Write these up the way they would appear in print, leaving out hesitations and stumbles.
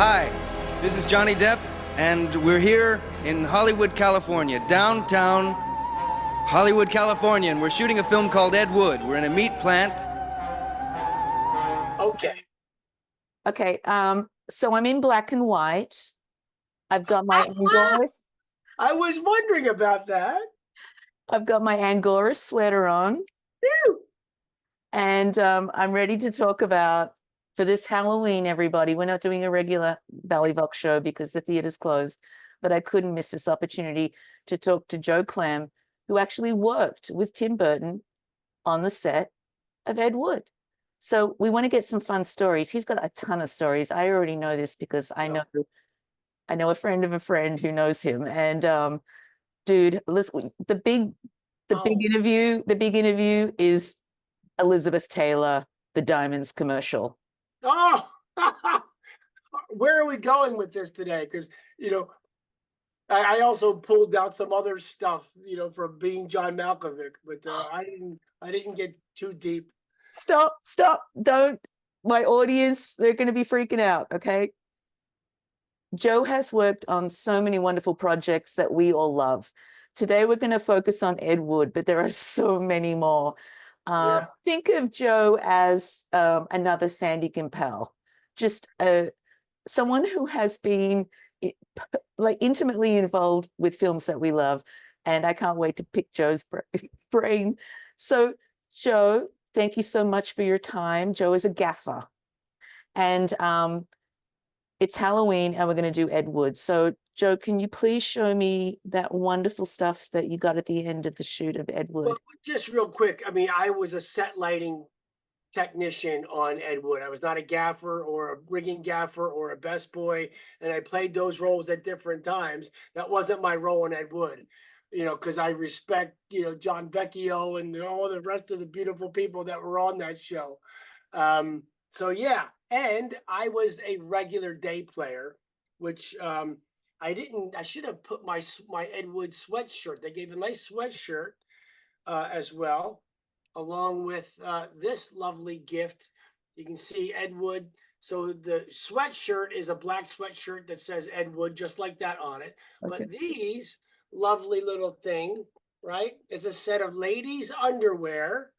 Hi, this is Johnny Depp, and we're here in Hollywood, California, downtown Hollywood, California, and we're shooting a film called Ed Wood. We're in a meat plant. Okay, so I'm in black and white. I've got my Angora. I was wondering about that. I've got my Angora sweater on. Ew. And I'm ready to talk about, for this Halloween, everybody, we're not doing a regular Valley Vox show because the theater's closed, but I couldn't miss this opportunity to talk to Joe Clem, who actually worked with Tim Burton on the set of Ed Wood. So we want to get some fun stories. He's got a ton of stories. I already know this because I know a friend of a friend who knows him. And dude, listen, the big interview is Elizabeth Taylor, the Diamonds commercial. Oh, where are we going with this today? Because, I also pulled out some other stuff, from being John Malkovich, but I didn't get too deep. Stop, don't. My audience, they're going to be freaking out, okay? Joe has worked on so many wonderful projects that we all love. Today, we're going to focus on Ed Wood, but there are so many more. Think of Joe as another Sandy Gimpel, just someone who has been intimately involved with films that we love. And I can't wait to pick Joe's brain. So, Joe, thank you so much for your time. Joe is a gaffer. And it's Halloween and we're going to do Ed Wood. So, Joe, can you please show me that wonderful stuff that you got at the end of the shoot of Ed Wood? Well, just real quick, I was a set lighting technician on Ed Wood. I was not a gaffer or a rigging gaffer or a best boy, and I played those roles at different times. That wasn't my role in Ed Wood, because I respect, John Vecchio and all the rest of the beautiful people that were on that show. So yeah, and I was a regular day player, which I should have put my Ed Wood sweatshirt. They gave a nice sweatshirt as well, along with this lovely gift. You can see Ed Wood. So the sweatshirt is a black sweatshirt that says Ed Wood, just like that on it. Okay. But these lovely little thing, right, is a set of ladies' underwear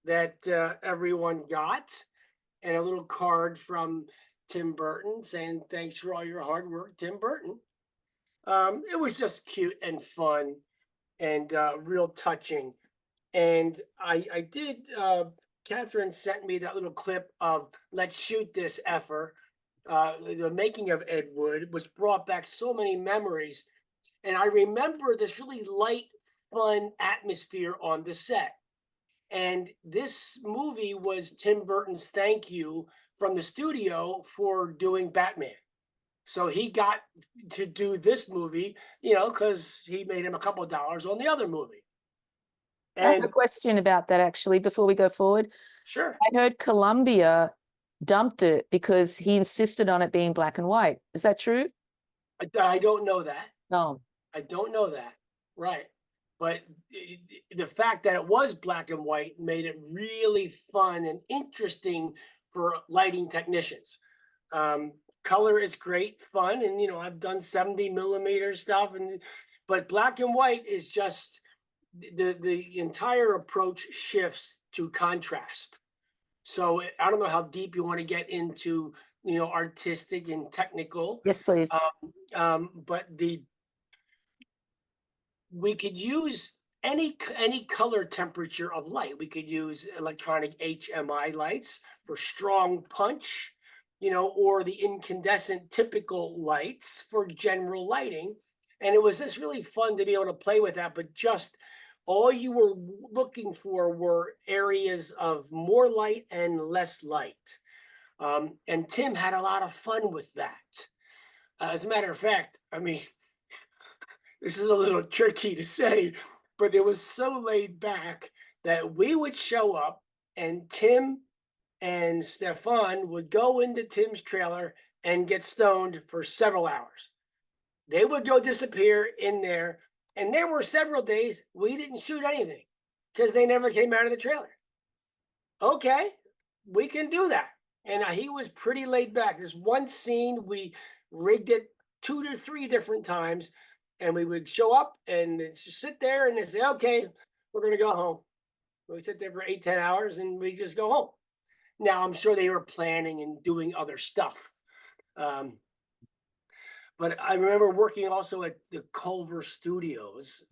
that everyone got, and a little card from Tim Burton saying, thanks for all your hard work, Tim Burton. It was just cute and fun and real touching. And I did, Catherine sent me that little clip of Let's Shoot This Effer, the making of Ed Wood, which brought back so many memories. And I remember this really light, fun atmosphere on the set. And this movie was Tim Burton's thank you from the studio for doing Batman. So he got to do this movie, because he made him a couple of dollars on the other movie. And I have a question about that, actually, before we go forward. Sure. I heard Columbia dumped it because he insisted on it being black and white. Is that true? I don't know that. No. I don't know that. Right. But the fact that it was black and white made it really fun and interesting for lighting technicians. Color is great fun. And, I've done 70 millimeter stuff, but black and white is just the entire approach shifts to contrast. So I don't know how deep you want to get into, artistic and technical. Yes, please. But we could use any color temperature of light. We could use electronic HMI lights for strong punch, or the incandescent typical lights for general lighting. And it was just really fun to be able to play with that, but just all you were looking for were areas of more light and less light. And Tim had a lot of fun with that. As a matter of fact, this is a little tricky to say, but it was so laid back that we would show up and Tim and Stefan would go into Tim's trailer and get stoned for several hours. They would go disappear in there. And there were several days we didn't shoot anything because they never came out of the trailer. Okay, we can do that. and he was pretty laid back. There's one scene we rigged it 2 to 3 different times, and we would show up and just sit there and they say, "Okay, we're gonna go home." We sit there for 8, 10 hours and we just go home. Now I'm sure they were planning and doing other stuff. Um, but I remember working also at the Culver Studios.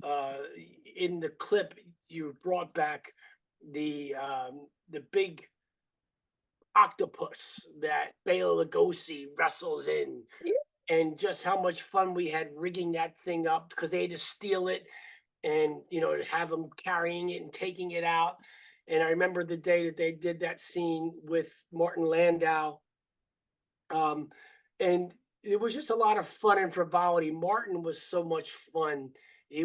In the clip, you brought back the big octopus that Bela Lugosi wrestles in, and just how much fun we had rigging that thing up because they had to steal it and have them carrying it and taking it out. And I remember the day that they did that scene with Martin Landau, and it was just a lot of fun and frivolity. Martin was so much fun. He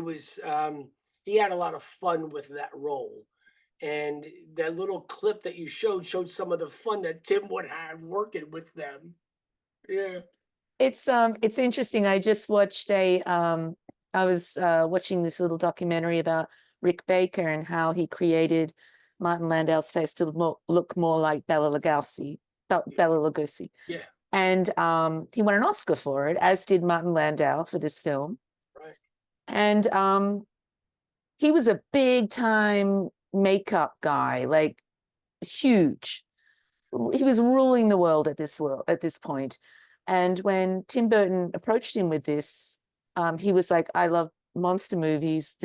had a lot of fun with that role. And that little clip that you showed some of the fun that Tim would have working with them. Yeah. It's interesting. I just watched I was watching this little documentary about Rick Baker and how he created Martin Landau's face to look more like Bela Lugosi. Yeah. And he won an Oscar for it, as did Martin Landau for this film. Right. And he was a big time makeup guy, like huge. He was ruling the world at this point. And when Tim Burton approached him with this, he was like, "I love monster movies.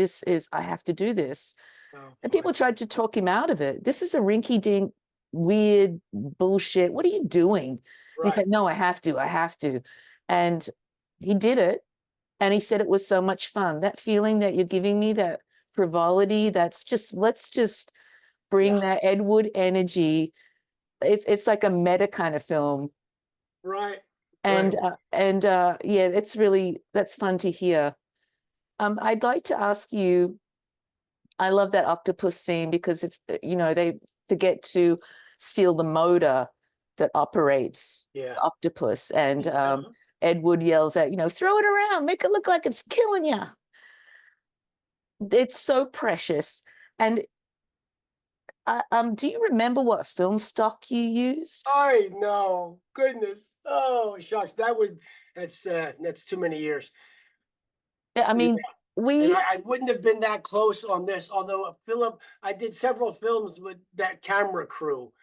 I have to do this." Oh, and people tried to talk him out of it. "This is a rinky-dink, weird bullshit. What are you doing?" right. He said, "No, I have to." And he did it. And he said it was so much fun. That feeling that you're giving me, that frivolity, let's just bring that Ed Wood energy. It's like a meta kind of film. Right. And yeah, that's fun to hear. I'd like to ask you, I love that octopus scene because if they forget to steal the motor that operates the octopus, and Ed Wood yells out, "Throw it around, make it look like it's killing you." It's so precious. And do you remember what film stock you used? I know. Goodness. Oh, shucks. That's too many years. I mean, And I wouldn't have been that close on this, although Philip, I did several films with that camera crew.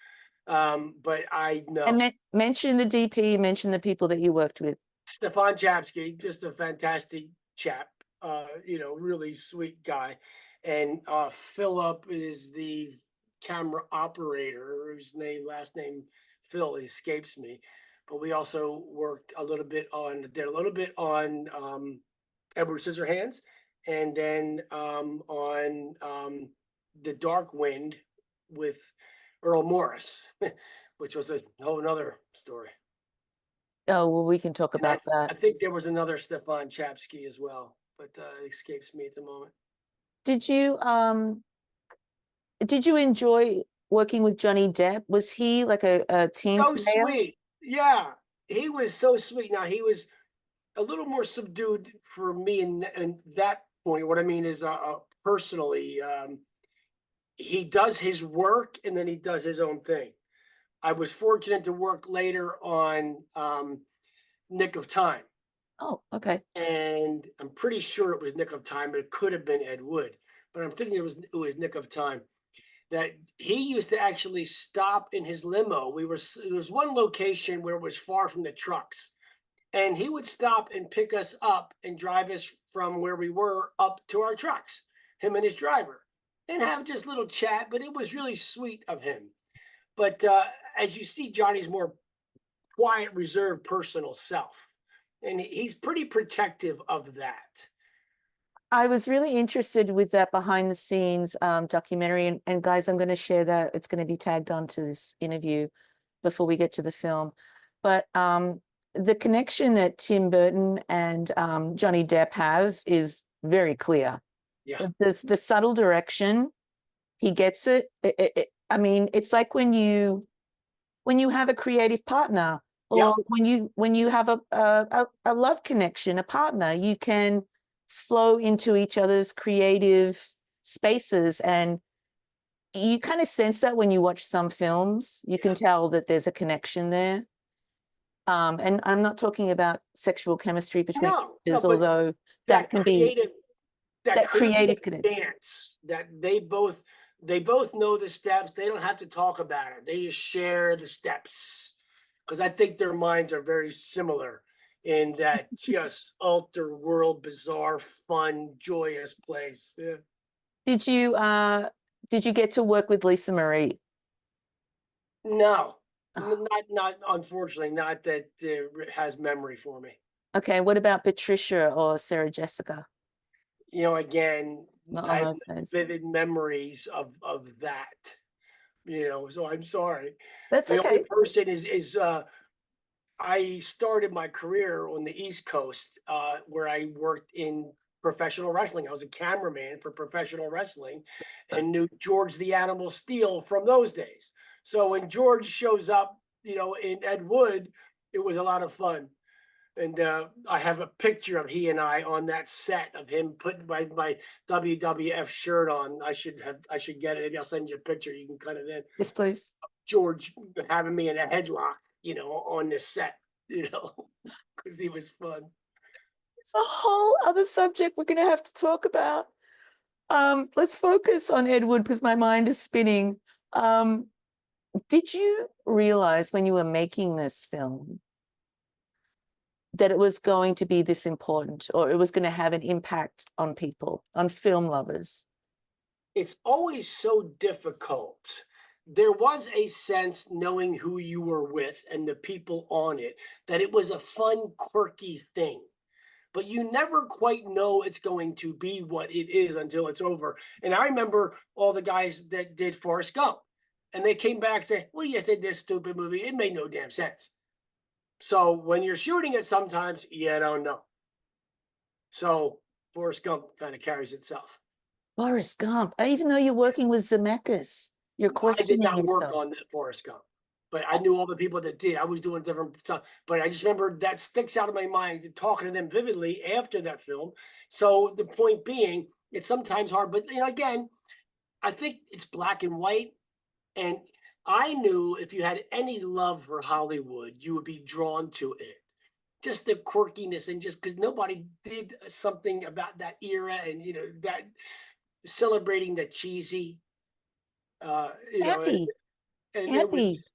But I know. And mention the DP, mention the people that you worked with. Stefan Chapsky, just a fantastic chap, really sweet guy. And Philip is the camera operator, whose last name Phil escapes me. But we also worked did a little bit on Edward Scissorhands, and then on The Dark Wind with Earl Morris, which was a whole nother story. Oh, well, we can talk about that. I think there was another Stefan Chapsky as well, but it escapes me at the moment. Did you enjoy working with Johnny Depp? Was he like a team player? Sweet. Yeah, he was so sweet. Now, he was a little more subdued for me in that point. What I mean is personally, he does his work and then he does his own thing. I was fortunate to work later on Nick of Time. Oh, okay. And I'm pretty sure it was Nick of Time. It could have been Ed Wood, but I'm thinking it was Nick of Time. That he used to actually stop in his limo. There was one location where it was far from the trucks, and he would stop and pick us up and drive us from where we were up to our trucks, him and his driver, and have just a little chat. But it was really sweet of him. But as you see, Johnny's more quiet, reserved, personal self, and he's pretty protective of that. I was really interested with that behind the scenes documentary, and guys, I'm going to share that. It's going to be tagged onto this interview before we get to the film. But the connection that Tim Burton and Johnny Depp have is very clear. Yeah. The subtle direction, he gets it. I mean, it's like when you have a creative partner, or when you have a love connection, a partner, you can flow into each other's creative spaces, and you kind of sense that when you watch some films. You can tell that there's a connection there. And I'm not talking about sexual chemistry between actors, but although that can creative, be that creative connection. dance that they both know the steps. They don't have to talk about it. They just share the steps, because I think their minds are very similar in that just alter world, bizarre, fun, joyous place. Yeah. Did you get to work with Lisa Marie? No, Oh. not unfortunately, not that has memory for me. Okay, what about Patricia or Sarah Jessica? Again, Not I on have those days. vivid memories of that. So I'm sorry. That's The only okay. person is I started my career on the East Coast, where I worked in professional wrestling. I was a cameraman for professional wrestling and knew George the Animal Steel from those days. So when George shows up, in Ed Wood, it was a lot of fun. And I have a picture of he and I on that set of him putting my WWF shirt on. I should get it. Maybe I'll send you a picture. You can cut it in. Yes, please. George having me in a headlock, on this set, because he was fun. It's a whole other subject we're going to have to talk about. Let's focus on Ed Wood because my mind is spinning. Did you realize when you were making this film that it was going to be this important, or it was going to have an impact on people, on film lovers? It's always so difficult. There was a sense, knowing who you were with and the people on it, that it was a fun, quirky thing. But you never quite know it's going to be what it is until it's over. And I remember all the guys that did Forrest Gump, and they came back and said, well, yes, they did this stupid movie. It made no damn sense. So when you're shooting it, sometimes you don't know. So Forrest Gump kind of carries itself. Forrest Gump, even though you're working with Zemeckis, you're I did questioning not work yourself. on that Forrest Gump, but I knew all the people that did. I was doing different stuff, but I just remember that sticks out of my mind, talking to them vividly after that film. So the point being, it's sometimes hard, but again, I think it's black and white. And I knew if you had any love for Hollywood, you would be drawn to it. Just the quirkiness, and just because nobody did something about that era, and that celebrating the cheesy, Happy, and it was happy. just,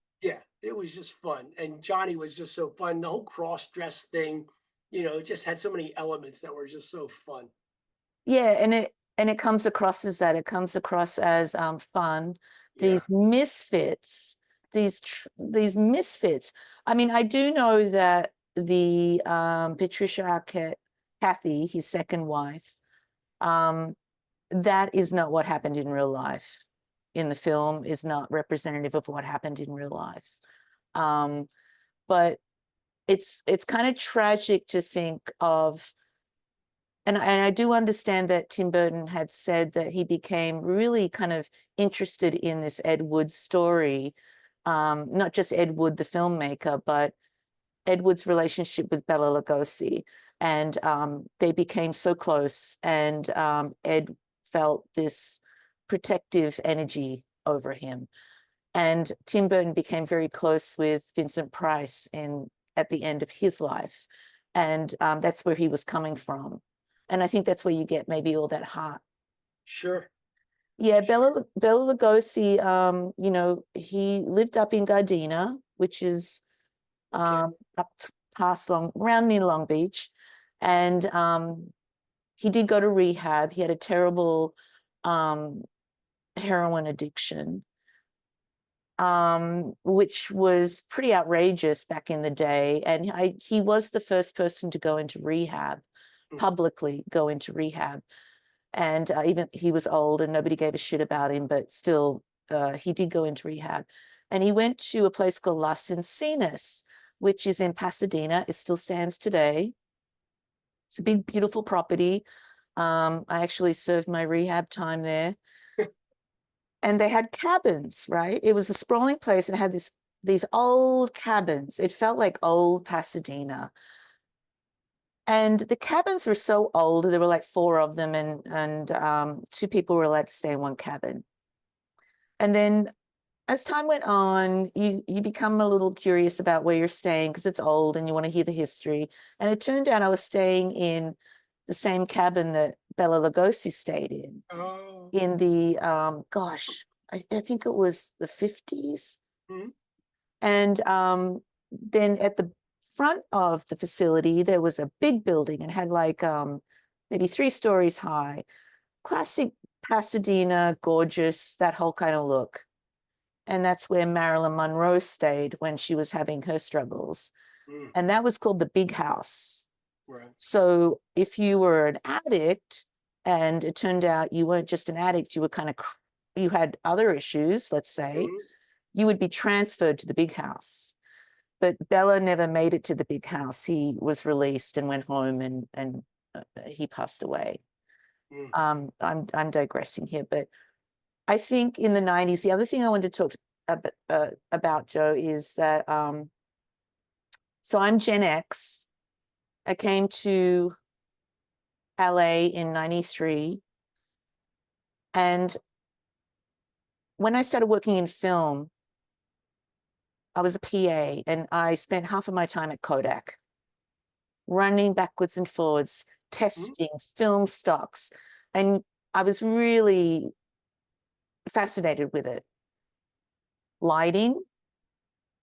it was just fun. And Johnny was just so fun. The whole cross-dress thing, it just had so many elements that were just so fun. Yeah, and it comes across as that. It comes across as fun. These Yeah. misfits, these misfits. I mean, I do know that the Patricia Arquette, Kathy, his second wife, that is not what happened in real life. In the film, is not representative of what happened in real life. But it's kind of tragic to think of. And I do understand that Tim Burton had said that he became really kind of interested in this Ed Wood story, not just Ed Wood, the filmmaker, but Ed Wood's relationship with Bela Lugosi. And they became so close, and Ed felt this protective energy over him. And Tim Burton became very close with Vincent Price at the end of his life. And that's where he was coming from. And I think that's where you get maybe all that heart. Sure. Yeah, Bela Lugosi, he lived up in Gardena, which is up past around near Long Beach. And he did go to rehab. He had a terrible heroin addiction, which was pretty outrageous back in the day. And he was the first person to go into rehab, publicly go into rehab. And even he was old and nobody gave a shit about him, but still he did go into rehab. And he went to a place called Las Encinas, which is in Pasadena. It still stands today. It's a big, beautiful property. I actually served my rehab time there. And they had cabins, right? It was a sprawling place and it had these old cabins. It felt like old Pasadena. And the cabins were so old, there were like 4 of them, and 2 people were allowed to stay in one cabin. And then as time went on, you become a little curious about where you're staying because it's old and you want to hear the history. And it turned out I was staying in the same cabin that Bela Lugosi stayed in the I think it was the 50s. Mhm. And then at the front of the facility, there was a big building and had like maybe 3 stories high. Classic Pasadena, gorgeous, that whole kind of look. And that's where Marilyn Monroe stayed when she was having her struggles. Mm. And that was called the Big House. Right. So if you were an addict and it turned out you weren't just an addict, you were you had other issues, let's say, Mhm. you would be transferred to the Big House. But Bella never made it to the Big House. He was released and went home and he passed away. Mm. I'm digressing here, but I think in the 90s, the other thing I wanted to talk about, Joe, is that so I'm Gen X. I came to LA in 93. And when I started working in film, I was a PA and I spent half of my time at Kodak, running backwards and forwards, testing film stocks. And I was really fascinated with it. Lighting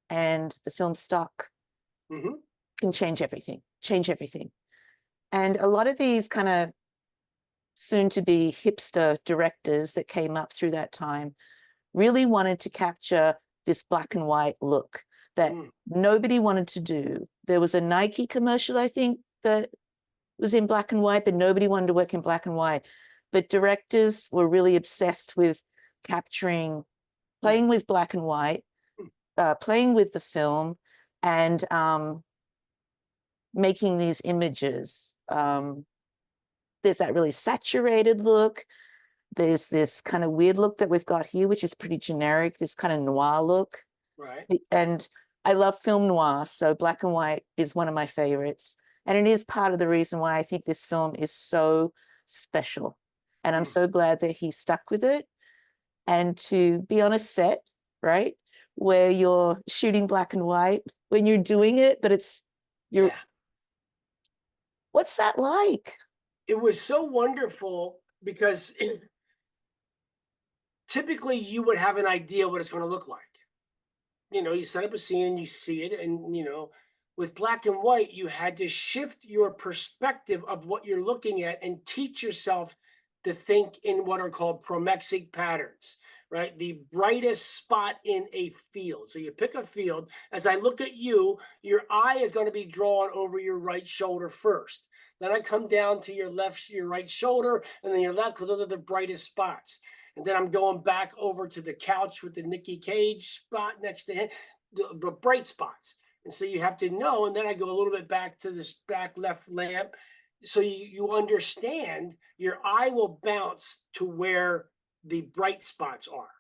and the film stock Mhm. can change everything. And a lot of these kind of soon to be hipster directors that came up through that time really wanted to capture this black and white look that Mm. nobody wanted to do. There was a Nike commercial, I think, that was in black and white, but nobody wanted to work in black and white. But directors were really obsessed with capturing, playing with black and white, playing with the film, and making these images. There's that really saturated look. There's this kind of weird look that we've got here, which is pretty generic, this kind of noir look. Right. And I love film noir, so black and white is one of my favorites. And it is part of the reason why I think this film is so special. And I'm so glad that he stuck with it. And to be on a set, right, where you're shooting black and white, when you're doing it, but you're, Yeah. what's that like? It was so wonderful because typically you would have an idea what it's going to look like. You set up a scene and you see it, and with black and white, you had to shift your perspective of what you're looking at and teach yourself to think in what are called chromexic patterns, right? The brightest spot in a field. So you pick a field. As I look at you, your eye is going to be drawn over your right shoulder first. Then I come down to your right shoulder, and then your left, because those are the brightest spots. And then I'm going back over to the couch with the Nicky Cage spot next to him, the bright spots. And so you have to know. And then I go a little bit back to this back left lamp. So you understand your eye will bounce to where the bright spots are.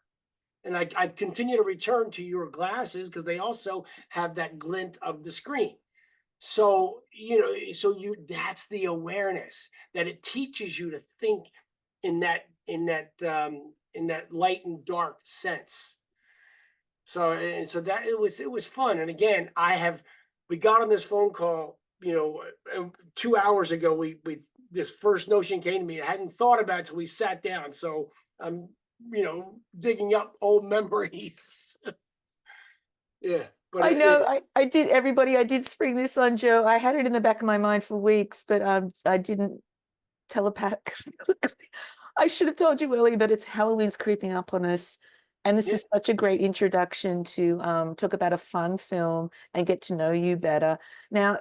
And I continue to return to your glasses because they also have that glint of the screen. So, that's the awareness that it teaches you to think in that light and dark sense. So that it was fun. And again, we got on this phone call, 2 hours ago. We this first notion came to me. I hadn't thought about it till we sat down. So I'm digging up old memories. Yeah. But I know I did, everybody, I did spring this on Joe. I had it in the back of my mind for weeks, but I didn't telepath. I should have told you earlier, but it's Halloween's creeping up on us. And this is such a great introduction to talk about a fun film and get to know you better. Now,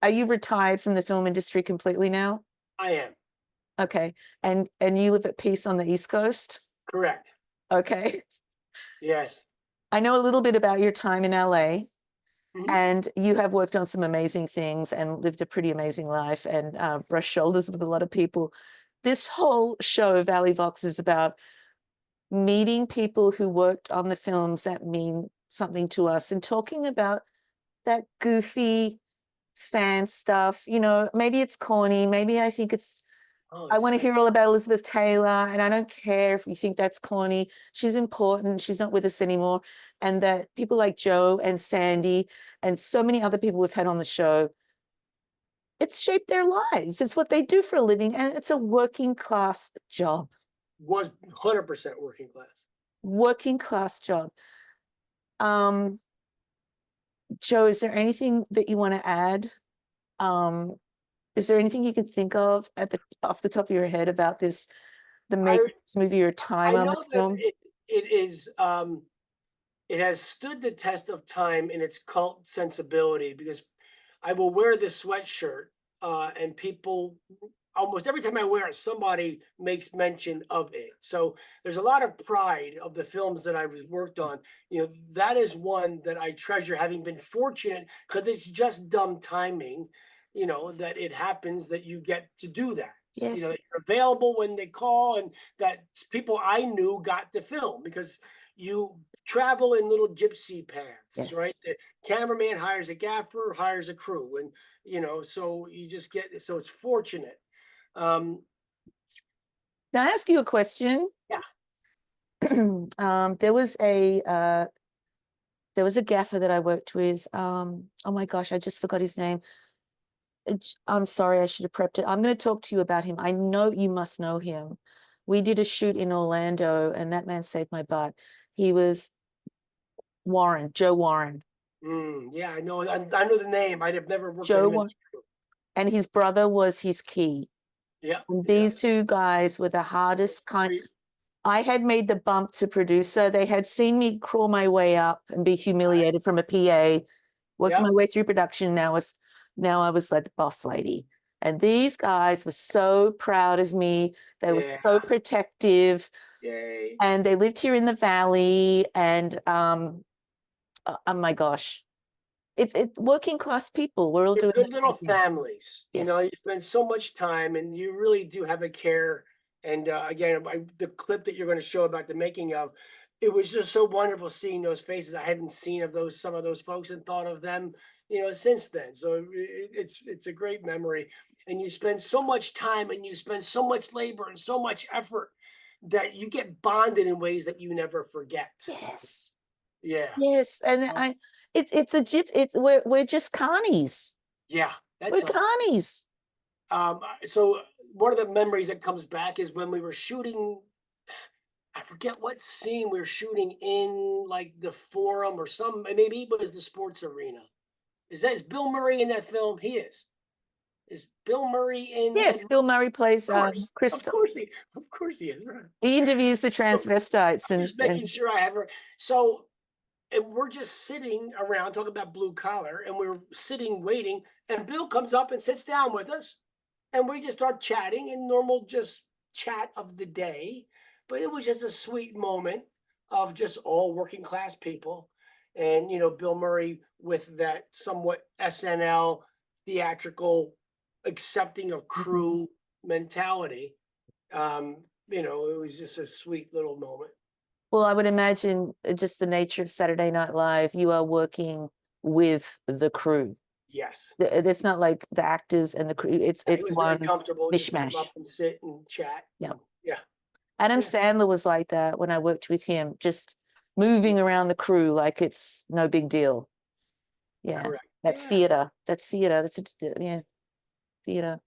are you retired from the film industry completely now? I am. Okay. And you live at peace on the East Coast? Correct. Okay. Yes. I know a little bit about your time in LA. Mhm. And you have worked on some amazing things and lived a pretty amazing life and brushed shoulders with a lot of people. This whole show, Valley Vox, is about meeting people who worked on the films that mean something to us and talking about that goofy fan stuff. Maybe it's corny. Maybe I think it's Oh, I it's want to sad. hear all about Elizabeth Taylor, and I don't care if you think that's corny. She's important. She's not with us anymore. And that people like Joe and Sandy and so many other people we've had on the show, it's shaped their lives. It's what they do for a living, and it's a working class job. Was 100% working class. Working class job. Joe, is there anything that you want to add? Is there anything you can think of off the top of your head about this, the I making of this movie or I time on know this that film? it is it has stood the test of time in its cult sensibility because I will wear this sweatshirt and people almost every time I wear it, somebody makes mention of it. So there's a lot of pride of the films that I've worked on. You know, that is one that I treasure, having been fortunate because it's just dumb timing, you know, that it happens that you get to do that. You know, Yes. you're available when they call, and that people I knew got the film because you travel in little gypsy paths, right? Yes. The cameraman hires a gaffer, hires a crew, and you know, so you just get so it's fortunate. Um, Can I ask you a question? yeah, There was a gaffer that I worked with. Oh my gosh, I just forgot his name. I'm sorry, I should have prepped it. I'm going to talk to you about him. I know you must know him. We did a shoot in Orlando, and that man saved my butt. He was Joe Warren. yeah, I know. I know the name. I have never worked with Joe him in Warren. this crew. And his brother was his key. Yeah, And yeah. these two guys were the hardest kind. Great. I had made the bump to producer. They had seen me crawl my way up and be humiliated from a PA, worked Yeah, my way through production. Now I was like the boss lady. And these guys were so proud of me. They were yeah. so protective. Yay. And they lived here in the valley. And oh my gosh. It's working class people. We're all They're doing the good little same thing. families. You know, Yes. you spend so much time, and you really do have a care. And again, the clip that you're going to show about the making of, it was just so wonderful seeing those faces. I hadn't seen of those some of those folks and thought of them, you know, since then. So it's a great memory. And you spend so much time, and you spend so much labor and so much effort that you get bonded in ways that you never forget. Yes. Yeah. Yes. And we're just carnies. Yeah. We're That's all. carnies. So one of the memories that comes back is when we were shooting. I forget what scene we were shooting in, like the Forum or some. Maybe it was the sports arena. Is Bill Murray in that film? He is. Is Bill Murray in? Yes, Of Bill Murray plays of Crystal. course of course he is. Right. He interviews the So transvestites I'm just making sure I have her. So and we're just sitting around talking about blue collar, and we're sitting waiting, and Bill comes up and sits down with us, and we just start chatting in normal just chat of the day. But it was just a sweet moment of just all working class people, and you know, Bill Murray with that somewhat SNL theatrical accepting of crew mentality. You know, it was just a sweet little moment. Well, I would imagine just the nature of Saturday Night Live, you are working with the crew. Yes. It's not like the actors and the crew. It It's was very one comfortable just to come mishmash. up and sit and chat. Yeah. Yeah. Adam Yeah. Sandler was like that when I worked with him, just moving around the crew like it's no big deal. Yeah. Correct. That's Yeah. theater. That's theater. Yeah, theater.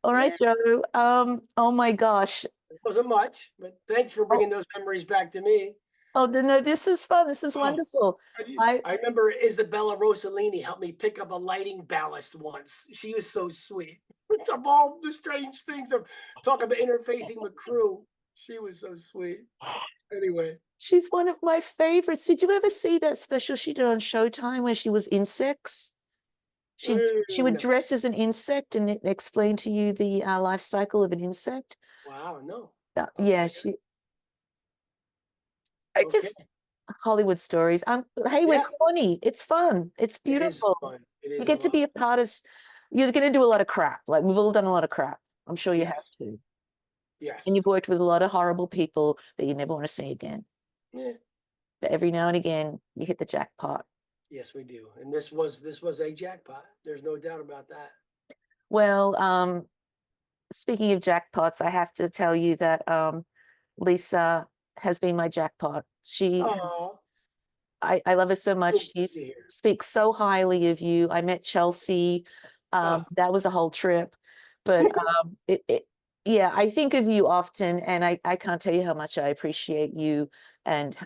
All right, Yeah. Joe. Oh my gosh. It wasn't much, but thanks for Oh, bringing those memories back to me. no, this is fun. This is Oh, wonderful. I I remember Isabella Rossellini helped me pick up a lighting ballast once. She was so sweet. It's of all the strange things of talking about interfacing with crew. She was so sweet. Anyway. She's one of my favorites. Did you ever see that special she did on Showtime where she was insects? She would No. dress as an insect and explain to you the life cycle of an insect. Wow, no. Yeah, Okay. I Okay. just Hollywood stories. Hey, we're Yeah, corny. It's fun. It's it is beautiful. fun. It You is a get to lot. be a part of. You're going to do a lot of crap. Like we've all done a lot of crap. I'm sure you have Yes. to. And Yes. you've worked with a lot of horrible people that you never want to see again. Yeah. But every now and again, you hit the jackpot. Yes, we do. And this was a jackpot. There's no doubt about that. Well, speaking of jackpots, I have to tell you that Lisa has been my jackpot. She has, Oh, I love her so much. good She to hear. speaks so highly of you. I met Chelsea. Oh. That was a whole trip. But yeah, I think of you often, and I can't tell you how much I appreciate you. And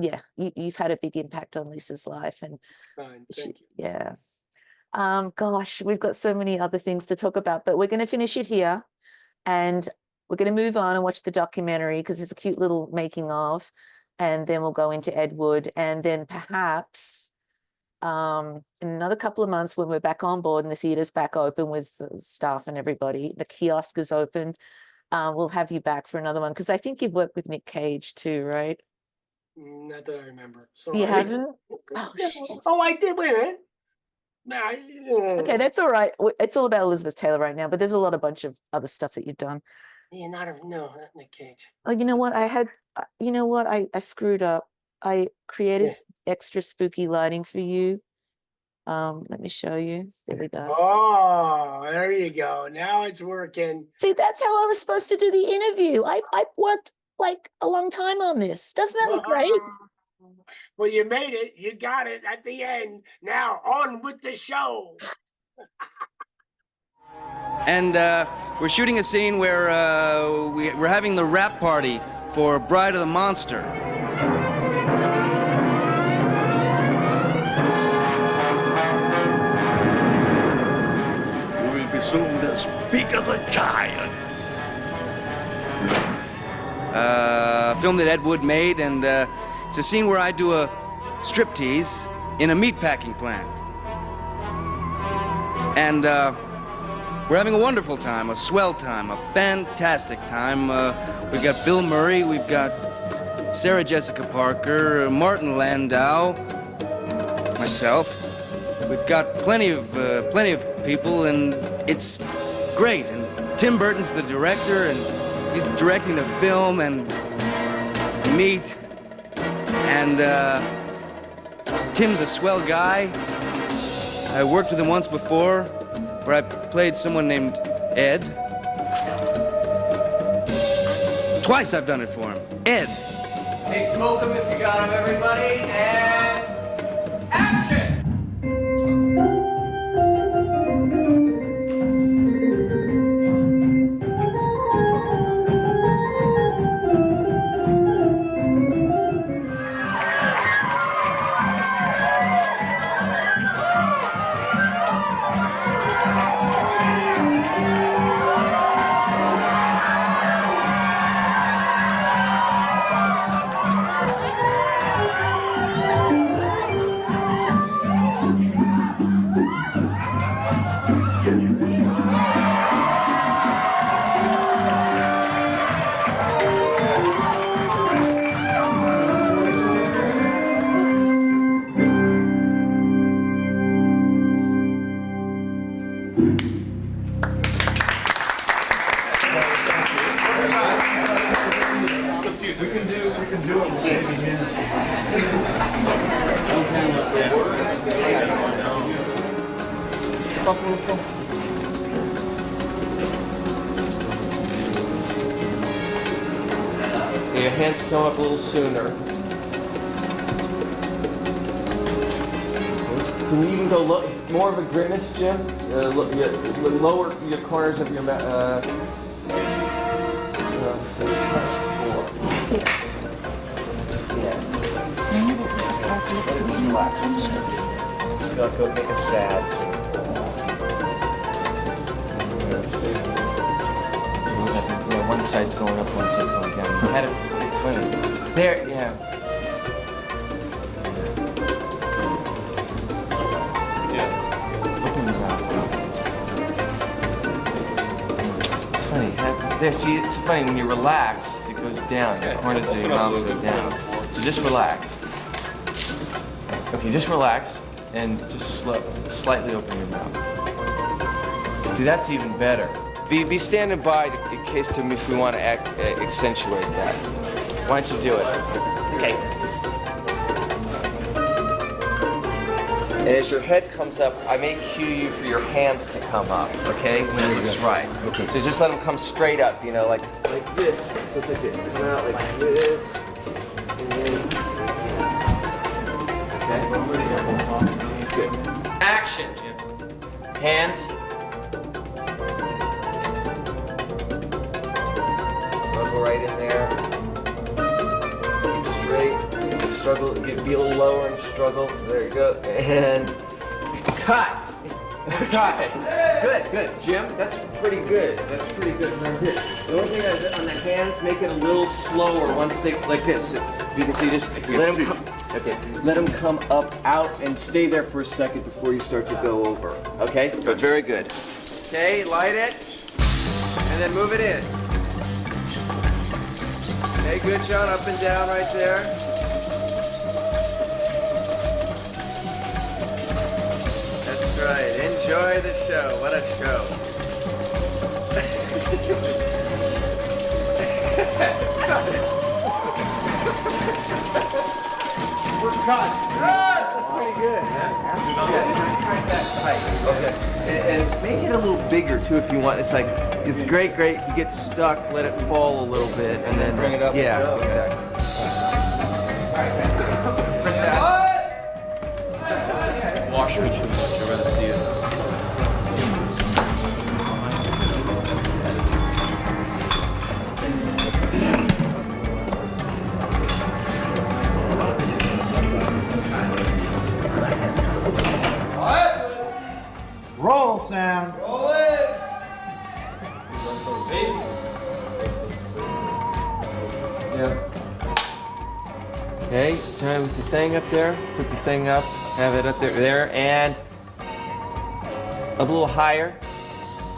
yeah, you've had a big impact on Lisa's life. And Fine, thank you. yeah. Gosh, we've got so many other things to talk about, but we're going to finish it here. And we're going to move on and watch the documentary because it's a cute little making of. And then we'll go into Ed Wood. And then perhaps in another couple of months when we're back on board and the theatre's back open with the staff and everybody, the kiosk is open, we'll have you back for another one. Because I think you've worked with Nick Cage too, right? Not that I remember. Sorry. You haven't? Oh, No. shit. Oh, I did. Wait a minute. Nah, Okay, that's all right. It's all about Elizabeth Taylor right now, but there's a bunch of other stuff that you've done. yeah, not Nick Cage. Oh, you know what? You know what? I screwed up. I created extra spooky lighting for you. Let me show you. There we go. Oh, there you go. Now it's working. See, that's how I was supposed to do the interview. I worked like a long time on this. Doesn't that look great? Well, you made it. You got it at the end. Now on with the show. And we're shooting a scene where we're having the rap party for Bride of the Monster. You will be soon as big as a giant. A film that Ed Wood made, and it's a scene where I do a striptease in a meatpacking plant. And we're having a wonderful time, a swell time, a fantastic time. We've got Bill Murray, we've got Sarah Jessica Parker, Martin Landau, myself. We've got plenty of people, and it's great. And Tim Burton's the director, and he's directing the film, and meat. And Tim's a swell guy. I worked with him once before, where I played someone named Ed. Twice I've done it for him. Ed. Hey, smoke them if you got them, everybody, and action! Your hands come up a little sooner. Can you even go more of a grimace, Jim? Lower your corners of your mouth. Go make a sad. Yeah, one side's going up, one side's going down. You had it. It's funny. There, yeah. Open your mouth. It's funny. There, see, it's funny when you relax, it goes down. The corners of your mouth go down. So just relax. Okay, just relax and just slightly open your mouth. See, that's even better. Be standing by in case to me if we want to accentuate that. Why don't you do it? Okay. And as your head comes up, I may cue you for your hands to come up, okay? When it looks right. Okay. So just let them come straight up, you know, like this. Just like this. Come out like this. And then okay. Good. Action, Jim. Hands. Struggle right in there. Keep straight. Struggle. Be a little lower and struggle. There you go. And cut. Cut. Good. Jim, that's pretty good. That's pretty good. The only thing on the hands, make it a little slower once they, like this. You can see, just let them come. Okay, let them come up, out, and stay there for a second before you start to go over. Okay? But very good. Okay, light it, and then move it in. Okay, good, John. Up and down right there. That's right. Enjoy the show. What a show. We're cut. That's pretty good, man. Okay. And make it a little bigger too if you want. It's like, it's great. You get stuck, let it fall a little bit, and then bring it up. Yeah, exactly. All right, bring that. Wash me too much. I'd rather see it. Roll sound. Roll it. Yeah. Okay, try with the thing up there. Put the thing up. Have it up there, and a little higher.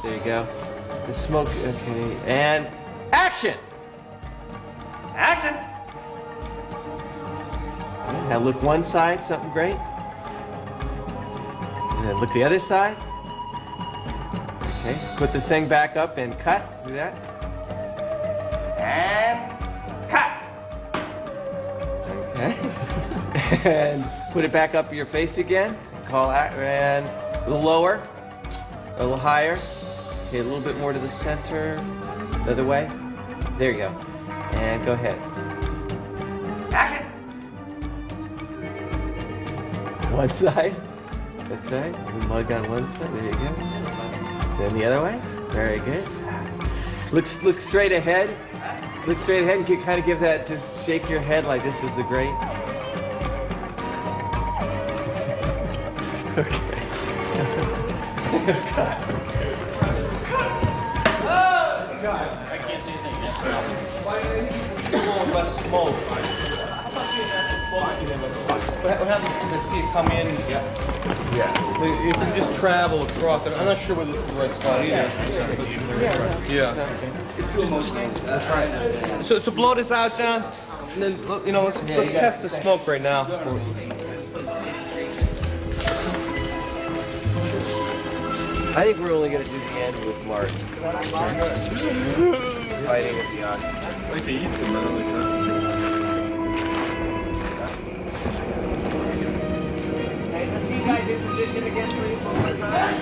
There you go. The smoke. Okay, and action. Action. Okay, now look one side. Something great. And then look the other side. Okay, put the thing back up and cut. Do that. And cut. Okay. And put it back up your face again. Call out and a little lower, a little higher. Okay, a little bit more to the center. The other way. There you go. And go ahead. Action. One side. That's right. Mug on one side. There you go. Then the other way. Very good. Look straight ahead. Look straight ahead and kind of give that. Just shake your head like this is the great. Okay. Cut. Oh, God. I can't see anything yet. Why do you think a little less smoke? What happens if they see it come in? Yeah. If you just travel across, I'm not sure whether this is the right spot either. Yeah. So blow this out, John, and then let's test the smoke right now. I think we're only going to do the end with Martin. Fighting at the auction. Okay, let's see you guys in position again, please, one more time.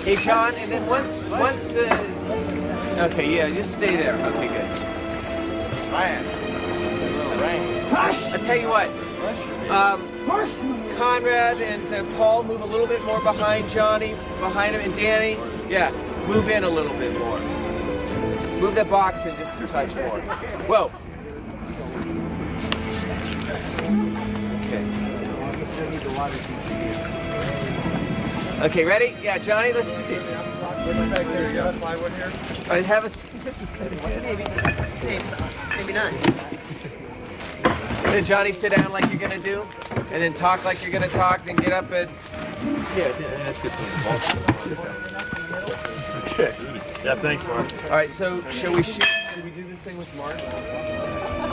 Hey, John, and then once okay, yeah, just stay there. Okay, good. I tell you what, Conrad and Paul, move a little bit more behind Johnny, behind him, and Danny, yeah, move in a little bit more. Move that box in just a touch more. Whoa. Okay. Okay, ready? Yeah, Johnny, let's see. Back there, you got plywood here? I have a. This is kind of good. Maybe not. And then Johnny, sit down like you're gonna do, and then talk like you're gonna talk. Then get up and. Yeah, that's good. Okay. Yeah, thanks, Mark. All right, so shall we shoot? Should we do the thing with Mark?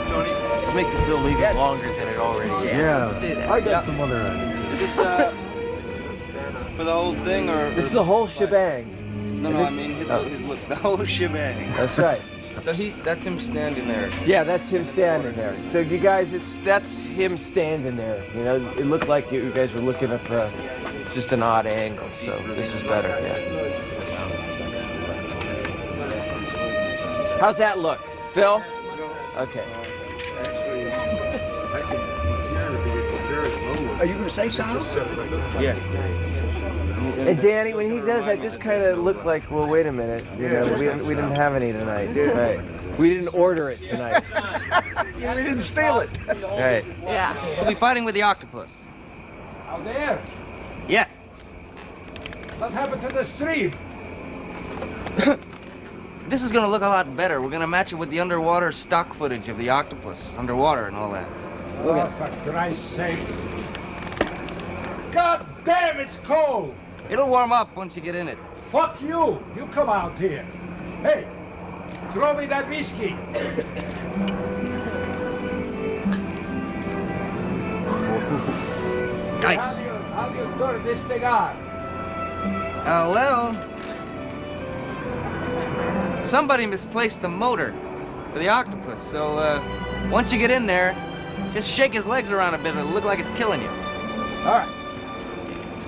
Tony, let's make the film even longer than it already is. Yeah, let's do that. I got some other ideas. Is this for the whole thing or? It's the whole shebang. No, I mean the whole shebang. That's right. So that's him standing there. Yeah, that's him standing there. So you guys, that's him standing there. You know, it looked like you guys were looking at just an odd angle. So this is better. Yeah. How's that look, Phil? Okay. Are you going to say something? Yeah. And Danny, when he does that, just kind of look like, well, wait a minute. You know, we didn't have any tonight. Right. We didn't order it tonight. We didn't steal it. Right. Yeah. We'll be fighting with the octopus. Out there, Yes. what happened to the stream? This is gonna look a lot better. We're gonna match it with the underwater stock footage of the octopus underwater and all that. Oh, for Christ's sake. God damn, it's cold. It'll warm up once you get in it. Fuck you. You come out here. Hey, throw me that whiskey. Nice. How do you turn this thing on? Well, somebody misplaced the motor for the octopus. So once you get in there, just shake his legs around a bit. It'll look like it's killing you. All right.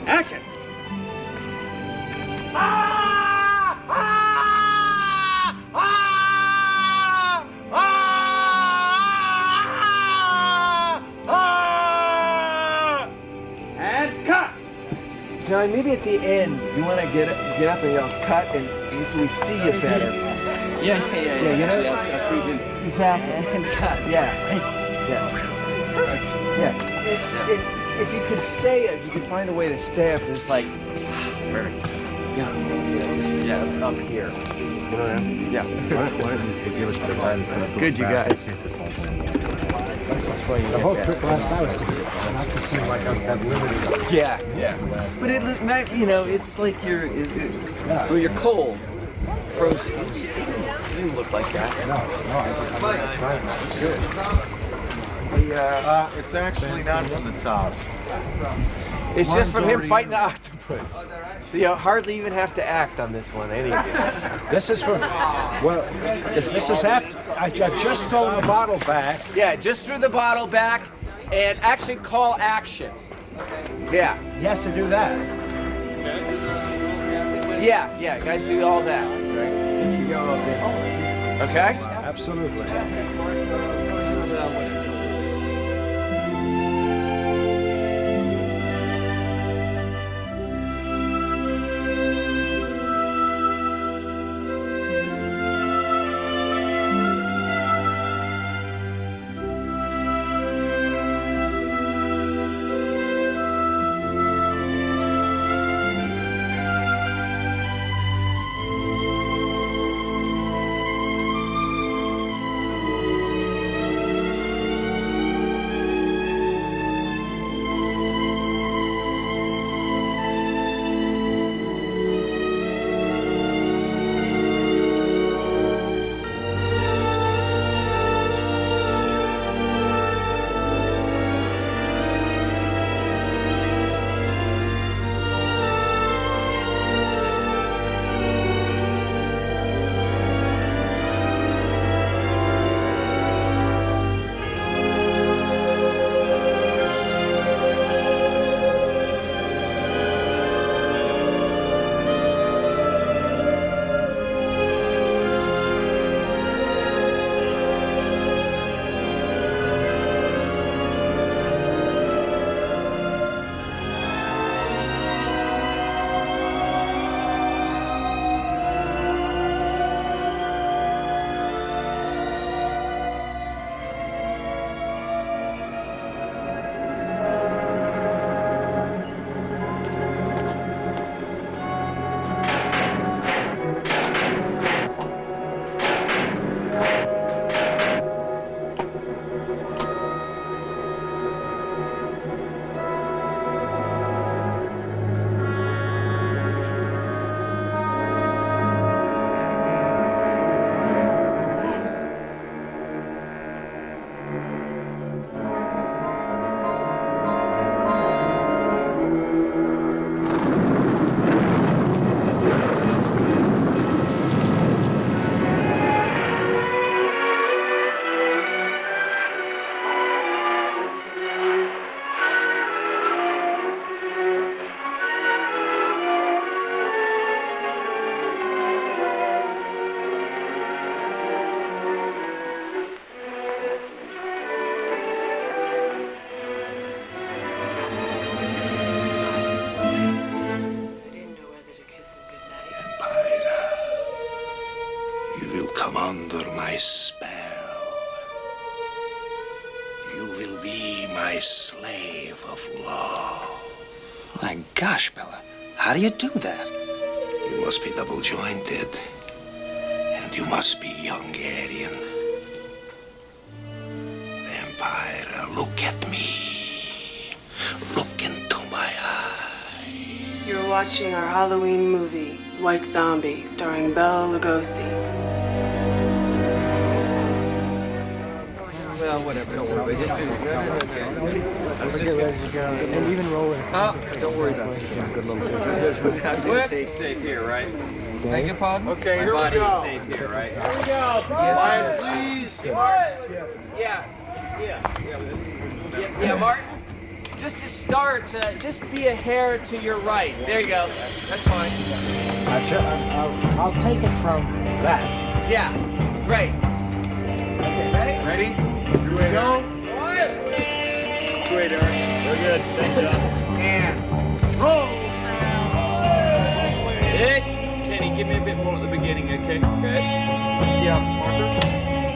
Action. Ah! Ah! Ah! Ah! Ah! And cut. John, maybe at the end, you want to get up and yell cut, and so we see you better. Yeah, you know? Exactly. And cut. Yeah. If you could stay, if you could find a way to stay up, just like, yeah, up here. You know what I mean? Yeah. Why don't you give us the time? Good, you guys. The whole trip last night was not to seem like I'm limited. Yeah. But it, you know, it's like well, you're cold, frozen. You didn't look like that. No, I'm trying. It's good. It's actually not from the top. It's just from him already fighting the octopus. So you hardly even have to act on this one anyway. This is for, well, this is after, I just thrown the bottle back. Yeah, just threw the bottle back and actually call action. Yeah, He has to do that. yeah, guys do all that. Okay? Absolutely. my spell. You will be my slave of love. My gosh, Bella, how do you do that? You must be double-jointed. And you must be Hungarian. Vampire, look at me. Look into my eye. You're watching our Halloween movie, White Zombie, starring Bela Lugosi. Well, whatever. Don't worry. Just do. No. I was just gonna. And even roll it. Don't worry about it. I was gonna say safe here, right? Beg your pardon? Okay, here we go. Safe here, right? Here we go. Quiet, please. Yeah, Martin. Just to start, just be a hair to your right. There you go. That's fine. I'll take it from that. Yeah, great. Okay, ready? Ready? Here we go. Great, Eric. Very good. Thank you. And roll sound. Hit. Kenny, give me a bit more at the beginning, okay? Okay. Yeah, marker.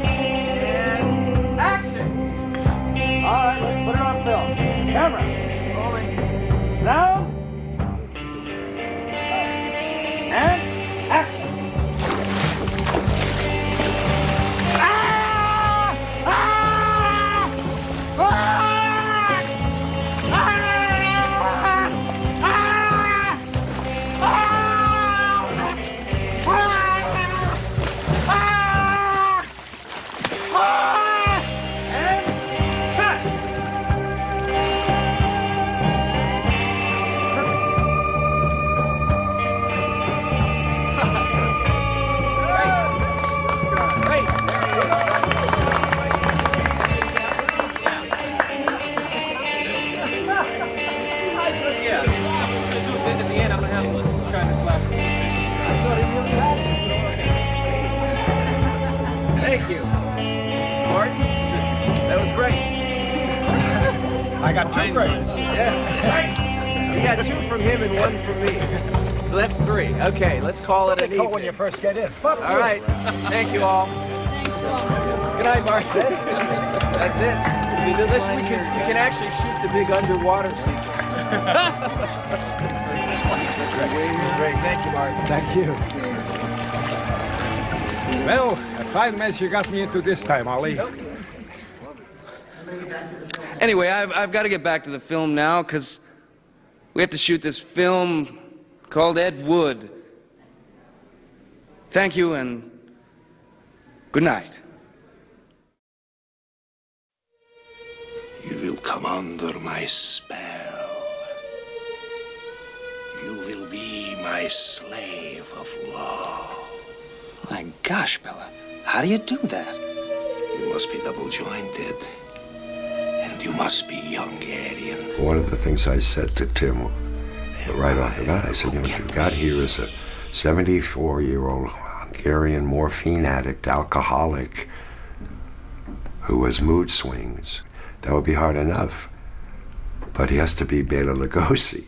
And action. All right, let's put it on film. Camera. Rolling. Sound. And action. Thank you. Martin, that was great. I got 2 grades. Yeah. You got 2 from him and 1 from me. So that's 3. Okay, let's call it an evening. When you first get in. All right. Thank you all. Good night, Martin. That's it. Listen, we can actually shoot the big underwater sequence. Great. Thank you, Martin. Thank you. Well, a fine mess you got me into this time, Ollie. Anyway, I've got to get back to the film now, because we have to shoot this film called Ed Wood. Thank you, and good night. You will come under my spell. You will be my slave of love. My gosh, Bella, how do you do that? You must be double-jointed. And you must be Hungarian. One of the things I said to Tim right off the bat, I said, what you've got here is a 74-year-old Hungarian morphine addict, alcoholic, who has mood swings. That would be hard enough. But he has to be Bela Lugosi,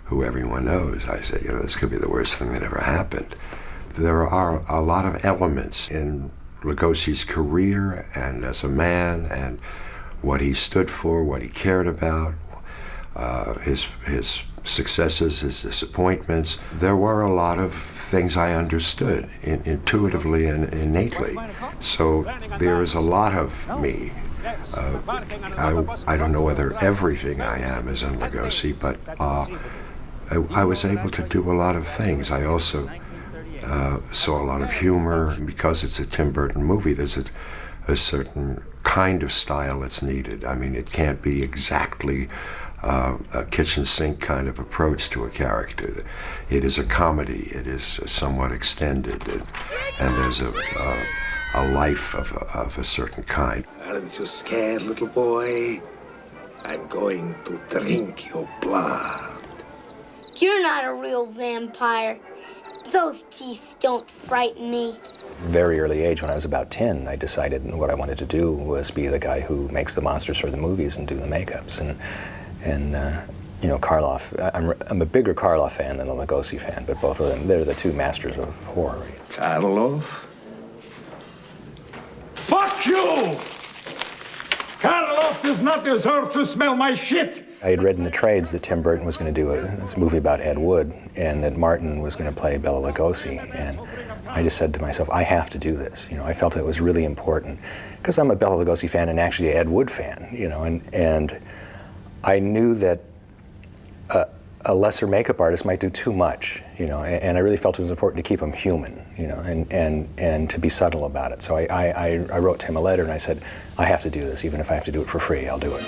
who everyone knows. I said, this could be the worst thing that ever happened. There are a lot of elements in Lugosi's career and as a man and what he stood for, what he cared about, his successes, his disappointments. There were a lot of things I understood intuitively and innately. So there is a lot of me. I don't know whether everything I am is in Lugosi, but I was able to do a lot of things. I also saw a lot of humor. Because it's a Tim Burton movie, there's a certain kind of style that's needed. I mean, it can't be exactly a kitchen sink kind of approach to a character. It is a comedy. It is somewhat extended, and there's a life of a certain kind. Aren't you scared, little boy? I'm going to drink your blood. You're not a real vampire. Those teeth don't frighten me. Very early age, when I was about 10, I decided what I wanted to do was be the guy who makes the monsters for the movies and do the makeups. And Karloff, I'm a bigger Karloff fan than a Lugosi fan, but both of them, they're the two masters of horror. Karloff? Fuck you! Karloff does not deserve to smell my shit! I had read in the trades that Tim Burton was going to do this movie about Ed Wood and that Martin was going to play Bela Lugosi. And I just said to myself, I have to do this. You know, I felt it was really important because I'm a Bela Lugosi fan and actually an Ed Wood fan, you know, and I knew that a lesser makeup artist might do too much, you know, and I really felt it was important to keep him human, you know, and to be subtle about it. So I wrote Tim a letter and I said, I have to do this. Even if I have to do it for free, I'll do it.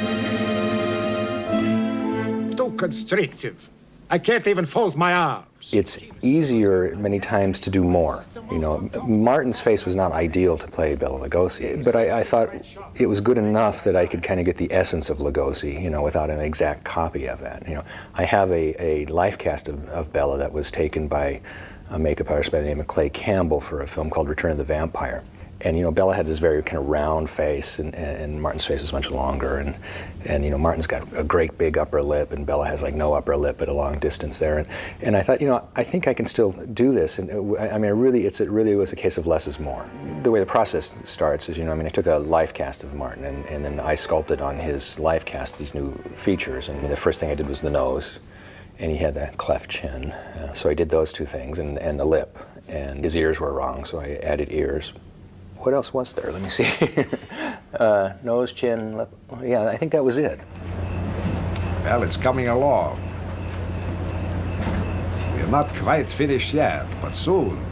Too constrictive. I can't even fold my arms. It's easier many times to do more. You know, Martin's face was not ideal to play Bela Lugosi, but I thought it was good enough that I could kind of get the essence of Lugosi, you know, without an exact copy of that. You know, I have a life cast of Bela that was taken by a makeup artist by the name of Clay Campbell for a film called Return of the Vampire. And, you know, Bela had this very kind of round face, and Martin's face is much longer, and you know, Martin's got a great big upper lip, and Bela has like no upper lip at a long distance there. And I thought, you know, I think I can still do this. And I mean, it really was a case of less is more. The way the process starts is, you know, I mean, I took a life cast of Martin, and then I sculpted on his life cast these new features. And the first thing I did was the nose, and he had that cleft chin. So I did those two things, and the lip. And his ears were wrong, so I added ears. What else was there? Let me see. Nose, chin, lip. Yeah, I think that was it. Well, it's coming along. We're not quite finished yet, but soon.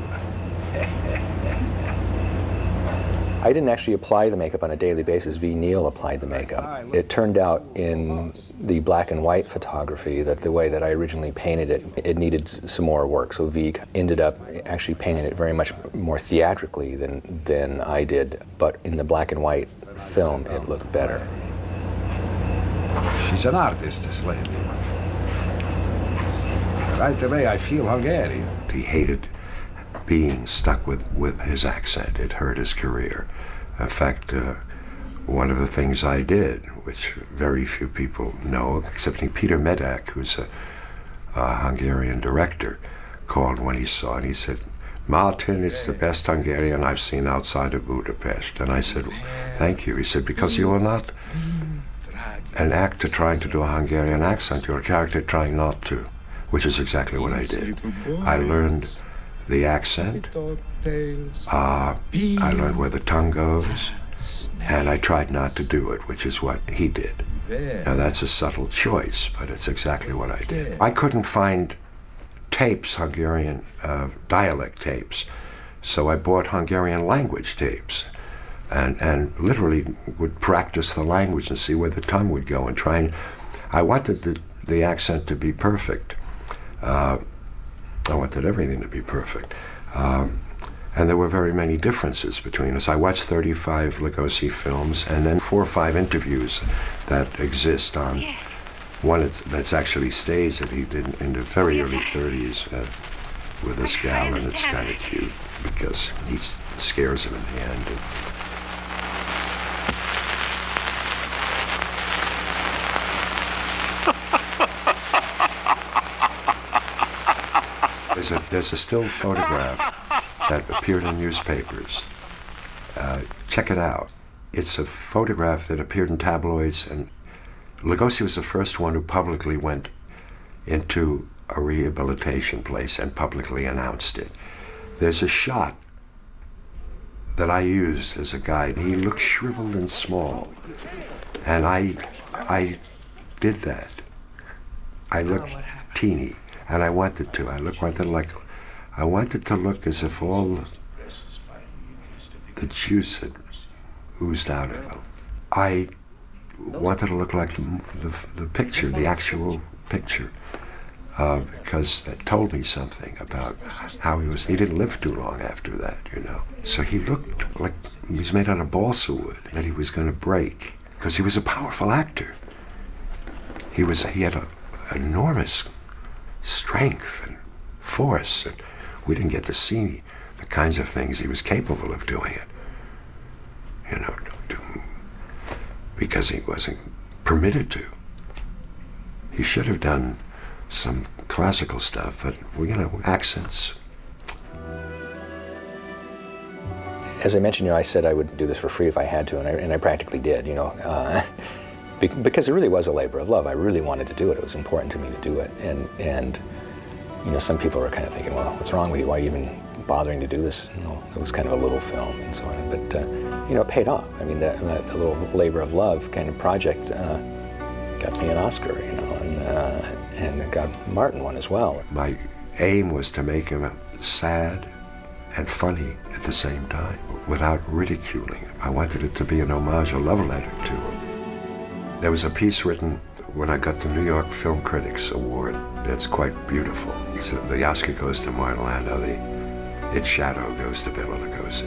I didn't actually apply the makeup on a daily basis. V. Neal applied the makeup. It turned out in the black and white photography that the way that I originally painted it, it needed some more work. So V ended up actually painting it very much more theatrically than I did. But in the black and white film, it looked better. She's an artist, this lady. Right away, I feel Hungarian. He hated being stuck with his accent. It hurt his career. In fact, one of the things I did, which very few people know, excepting Peter Medak, who's a Hungarian director, called when he saw it. He said, Martin, it's the best Hungarian I've seen outside of Budapest. And I said, thank you. He said, because you are not an actor trying to do a Hungarian accent, you're a character trying not to, which is exactly what I did. I learned the accent, I learned where the tongue goes, and I tried not to do it, which is what he did. Now that's a subtle choice, but it's exactly what I did. I couldn't find tapes, Hungarian dialect tapes, so I bought Hungarian language tapes and literally would practice the language and see where the tongue would go and try and... I wanted the accent to be perfect. I wanted everything to be perfect. And there were very many differences between us. I watched 35 Lugosi films and then 4 or 5 interviews that exist on one that's actually staged that he did in the very early 30s with this gal, and it's kind of cute because he scares him in the end. There's a still photograph that appeared in newspapers. Check it out. It's a photograph that appeared in tabloids, and Lugosi was the first one who publicly went into a rehabilitation place and publicly announced it. There's a shot that I used as a guide. He looked shriveled and small, and I did that. I looked teeny. And I wanted to. I wanted to look as if all the juice had oozed out of him. I wanted to look like the picture, the actual picture, because it told me something about how he was. He didn't live too long after that, you know. So he looked like he was made out of balsa wood, that he was going to break, because he was a powerful actor. He had an enormous strength and force, and we didn't get to see the kinds of things he was capable of doing it, you know, because he wasn't permitted to. He should have done some classical stuff, but, you know, accents. as I mentioned, I said I would do this for free if I had to, and I practically did, because it really was a labor of love. I really wanted to do it. It was important to me to do it, and some people were kind of thinking, well, what's wrong with you? Why are you even bothering to do this? It was kind of a little film and so on, but it paid off. I mean, that little labor of love kind of project got me an Oscar, and it got Martin one as well. My aim was to make him sad and funny at the same time, without ridiculing him. I wanted it to be an homage, a love letter to him. There was a piece written when I got the New York Film Critics Award. It's quite beautiful. He said, the Oscar goes to Martin Landau, its shadow goes to Bela Lugosi.